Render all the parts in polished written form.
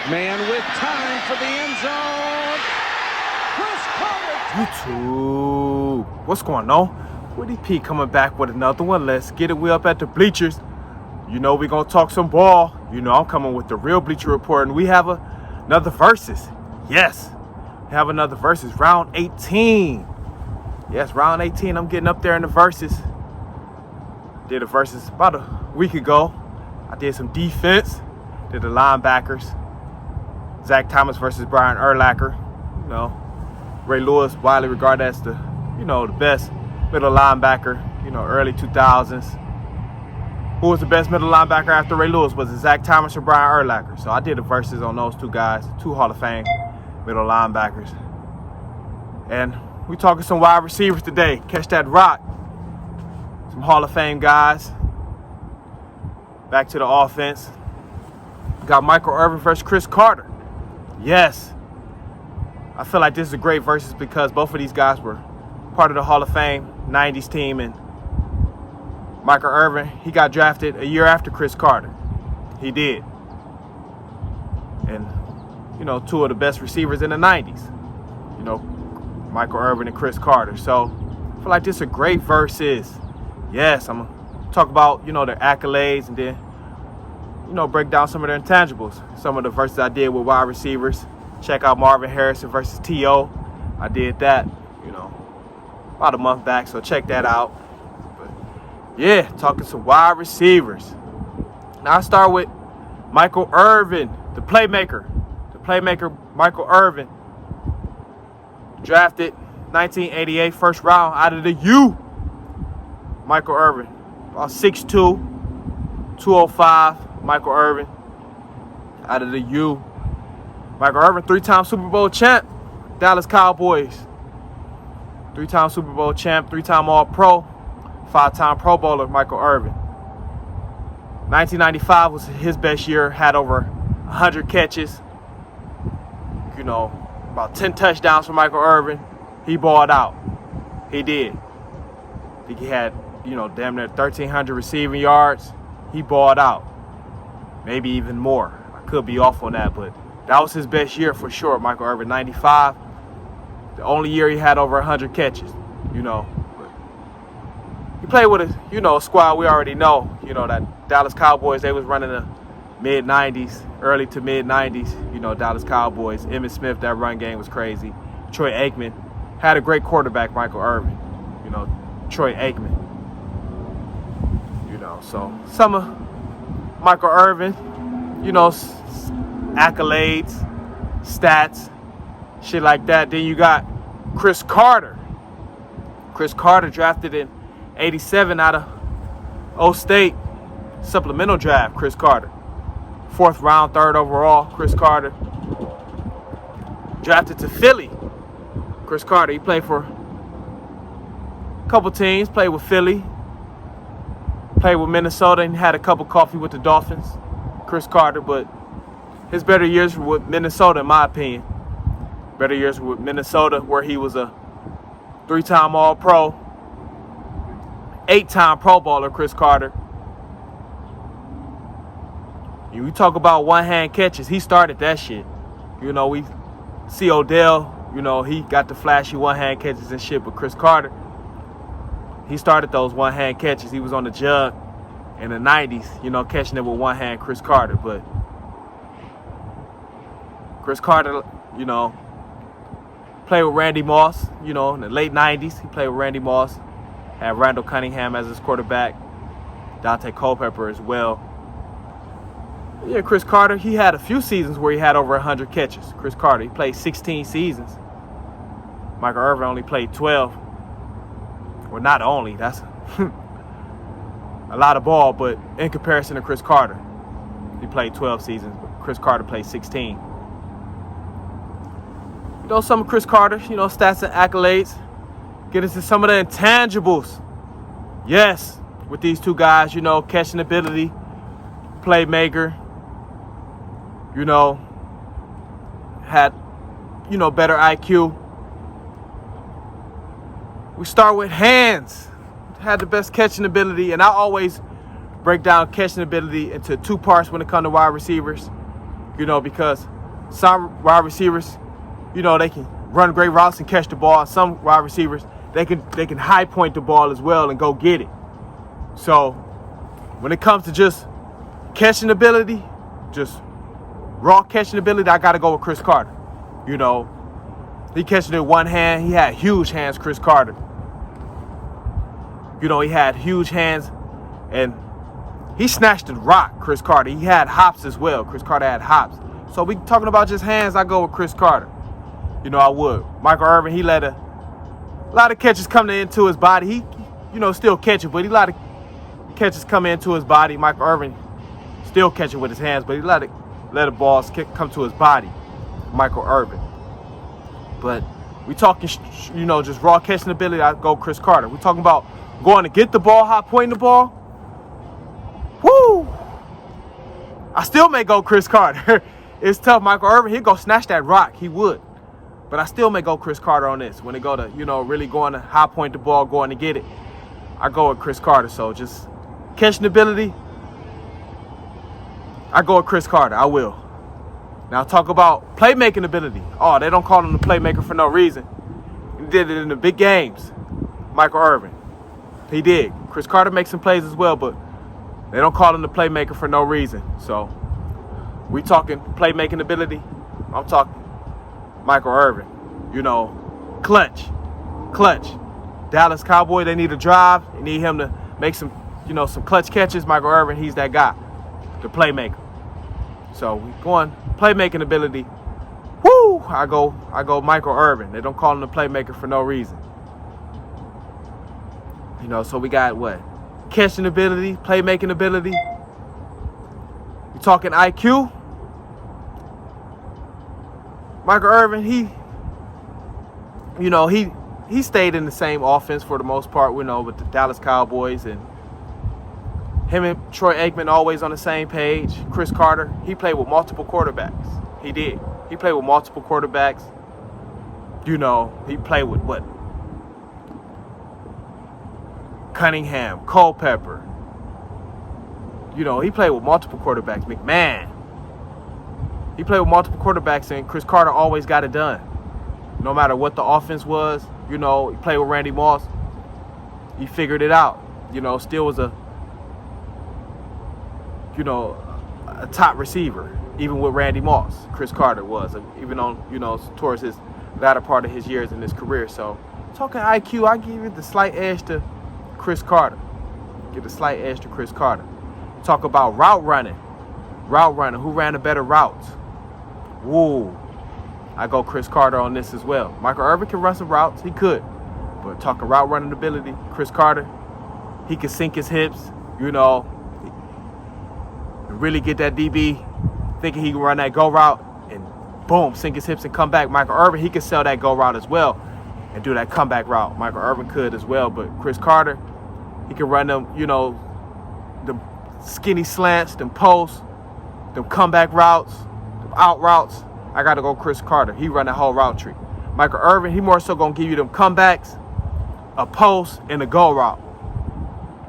Man with time for the end zone. Cris Carter. YouTube, what's going on? Witty P coming back with another one. Let's get it. We up at the bleachers. You know we gonna talk some ball. You know I'm coming with the real Bleacher Report, and we have another versus. Yes, we have another versus. Round 18. Yes, round 18. I'm getting up there in the versus. Did a versus about a week ago. I did some defense. Did the linebackers. Zach Thomas versus Brian Urlacher. You know, Ray Lewis, widely regarded as the best middle linebacker, early 2000s. Who was the best middle linebacker after Ray Lewis? Was it Zach Thomas or Brian Urlacher? So I did a versus on those two guys, two Hall of Fame middle linebackers. And we talking some wide receivers today. Catch that rock. Some Hall of Fame guys. Back to the offense. Got Michael Irvin versus Cris Carter. Yes. I feel like this is a great versus because both of these guys were part of the Hall of Fame 90s team. And Michael Irvin, he got drafted a year after Cris Carter. He did. And, two of the best receivers in the 90s. Michael Irvin and Cris Carter. So I feel like this is a great versus. Yes, I'm going to talk about, their accolades and then, break down some of their intangibles. Some of the verses I did with wide receivers. Check out Marvin Harrison versus T.O. I did that, about a month back, so check that out. But yeah, talking some wide receivers. Now I start with Michael Irvin, the playmaker. The playmaker, Michael Irvin. Drafted 1988, first round out of the U. Michael Irvin, about 6'2", 205. Michael Irvin, out of the U. Michael Irvin, three-time Super Bowl champ, Dallas Cowboys. Three-time Super Bowl champ, three-time All-Pro, five-time Pro Bowler, Michael Irvin. 1995 was his best year, had over 100 catches. About 10 touchdowns for Michael Irvin. He balled out. He did. I think he had, damn near 1,300 receiving yards. He balled out. Maybe even more. I could be off on that, but that was his best year for sure, Michael Irvin. 95, the only year he had over 100 catches, But he played with a squad we already know. That Dallas Cowboys, they was running the mid-90s, early to mid-90s, Dallas Cowboys. Irvin Smith, that run game was crazy. Troy Aikman had a great quarterback, Michael Irvin. Troy Aikman. So some of Michael Irvin, accolades, stats, shit like that. Then you got Cris Carter. Cris Carter drafted in 87 out of O State. Supplemental draft, Cris Carter. Fourth round, third overall, Cris Carter. Drafted to Philly. Cris Carter, he played for a couple teams. Played with Philly. Played with Minnesota and had a cup of coffee with the Dolphins. Cris Carter, but his better years were with Minnesota, in my opinion. Better years were with Minnesota, where he was a three-time All-Pro, eight-time Pro Bowler, Cris Carter. You talk about one-hand catches, he started that shit. We see Odell, he got the flashy one-hand catches and shit, but Cris Carter, he started those one-hand catches. He was on the jug in the 90s, catching it with one hand, Cris Carter. But Cris Carter, played with Randy Moss, in the late 90s. He played with Randy Moss. Had Randall Cunningham as his quarterback. Dante Culpepper as well. Yeah, Cris Carter, he had a few seasons where he had over 100 catches. Cris Carter, he played 16 seasons. Michael Irvin only played 12. Well, not only, that's a lot of ball, but in comparison to Cris Carter, he played 12 seasons, but Cris Carter played 16. Some of Cris Carter, stats and accolades. Get into some of the intangibles. Yes, with these two guys, catching ability, playmaker, had, better IQ. We start with hands. Had the best catching ability, and I always break down catching ability into two parts when it comes to wide receivers. Because Some wide receivers, you know, they can run great routes and catch the ball. Some wide receivers, they can high point the ball as well and go get it. So when it comes to just catching ability, just raw catching ability, I got to go with Cris Carter. You know, he catching it with one hand. He had huge hands, Cris Carter. You know, he had huge hands, and he snatched the rock, Cris Carter. He had hops as well. Cris Carter had hops. So we talking about just hands, I go with Cris Carter. You know, I would. Michael Irvin, he let a lot of catches come into his body. He, you know, still catching, but he let a lot of catches come into his body. Michael Irvin still catching with his hands, but he let the balls come to his body. Michael Irvin. But we talking, you know, just raw catching ability, I go Cris Carter. We talking about going to get the ball, high pointing the ball. Woo! I still may go Cris Carter. It's tough. Michael Irvin, he'd go snatch that rock. He would. But I still may go Cris Carter on this. When they go to, you know, really going to high point the ball, going to get it, I go with Cris Carter. So just catching ability, I go with Cris Carter. I will. Now talk about playmaking ability. Oh, they don't call him the playmaker for no reason. He did it in the big games. Michael Irvin. He did. Cris Carter makes some plays as well, but they don't call him the playmaker for no reason. So we talking playmaking ability. I'm talking Michael Irvin. You know, clutch. Dallas Cowboys, they need a drive. They need him to make some, you know, some clutch catches. Michael Irvin, he's that guy, the playmaker. So we going playmaking ability. Woo! I go Michael Irvin. They don't call him the playmaker for no reason. You know, so we got what? Catching ability, playmaking ability. You talking IQ? Michael Irvin, he stayed in the same offense for the most part, you know, with the Dallas Cowboys, and him and Troy Aikman always on the same page. Cris Carter, he played with multiple quarterbacks. He did. He played with multiple quarterbacks. You know, he played with what? Cunningham, Culpepper. You know, he played with multiple quarterbacks. McMahon. He played with multiple quarterbacks, and Cris Carter always got it done. No matter what the offense was, you know, he played with Randy Moss. He figured it out. You know, still was a top receiver, even with Randy Moss. Cris Carter was, even on, you know, towards his latter part of his years in his career. So, talking IQ, I give it the slight edge to Cris Carter. Give the slight edge to Cris Carter. Talk about route running. Who ran the better routes? Woo. I go Cris Carter on this as well. Michael Irvin can run some routes. He could. But talking route running ability, Cris Carter, he can sink his hips, you know, really get that DB thinking he can run that go route and boom, sink his hips and come back. Michael Irvin, he could sell that go route as well and do that comeback route. Michael Irvin could as well, but Cris Carter, he can run them, you know, the skinny slants, them posts, them comeback routes, them out routes. I got to go Cris Carter. He run that whole route tree. Michael Irvin, he more so going to give you them comebacks, a post, and a go route.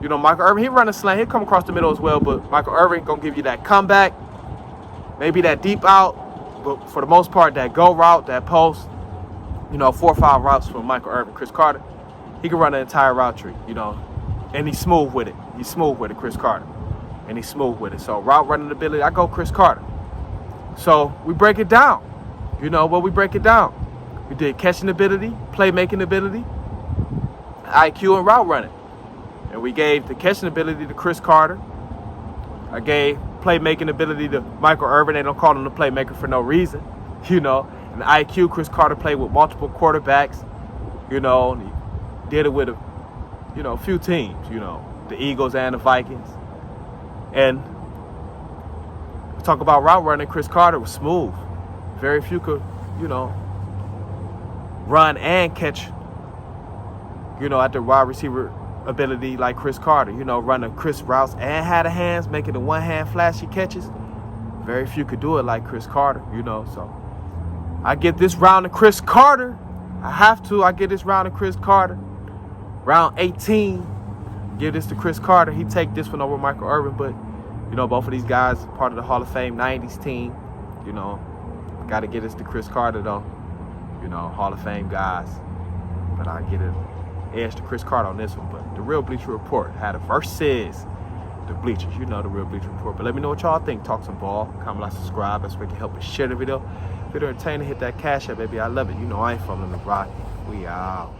You know, Michael Irvin, he run a slant. He'll come across the middle as well, but Michael Irvin going to give you that comeback, maybe that deep out, but for the most part, that go route, that post, you know, 4 or 5 routes from Michael Irvin. Cris Carter, he can run the entire route tree, you know, and he's smooth with it. He's smooth with it, Cris Carter, and he's smooth with it. So route running ability, I go Cris Carter. So we break it down. You know, we break it down. We did catching ability, playmaking ability, IQ, and route running. And we gave the catching ability to Cris Carter. I gave playmaking ability to Michael Irvin. They don't call him the playmaker for no reason, you know. And IQ, Cris Carter played with multiple quarterbacks, you know. And he did it with a few teams, you know, the Eagles and the Vikings. And talk about route running, Cris Carter was smooth. Very few could, you know, run and catch, you know, at the wide receiver ability like Cris Carter, you know, running crisp routes and had the hands, making the one-hand flashy catches. Very few could do it like Cris Carter, you know. So I get this round to Cris Carter. I have to. I get this round to Cris Carter. Round 18, give this to Cris Carter. He take this one over Michael Irvin, but, you know, both of these guys part of the Hall of Fame 90s team, you know. Got to get us to Cris Carter though. You know, Hall of Fame guys. But I get it edge to Cris Carter on this one. But the real Bleacher Report had a versus the Bleachers. You know the real Bleacher Report. But let me know what y'all think. Talk some ball. Comment, like, subscribe. That's where you can help us share the video. If you're entertaining, hit that cash app, baby. I love it. You know I ain't fumbling the rock. We out.